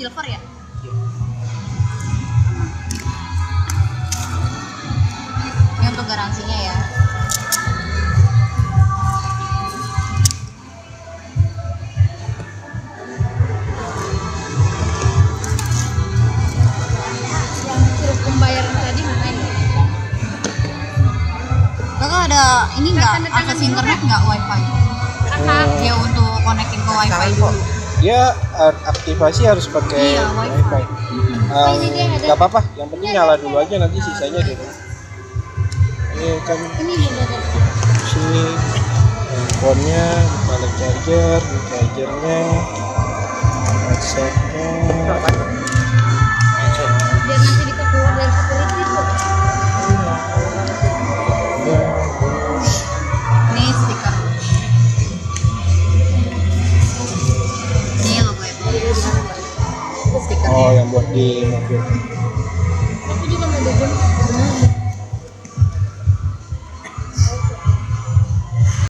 silver ya? Ini untuk garansinya ya. Yang suruh pembayaran tadi mana ini? Kakak ada ini nggak akses internet nggak wifi? Ya untuk konekin ke wifi dulu. Dia aktivasi harus pakai Iya, wifi. Nggak apa-apa, yang penting nyala dulu aja, nanti sisanya di rumah. Ini kan Ini juga ada. sini handphonenya, balik chargernya, headsetnya. Biar nanti bisa keluar dari security tuh. Ini stiker. Ini logo Apple. Stiker. Oh, yang buat di mobil. Aku juga mau beli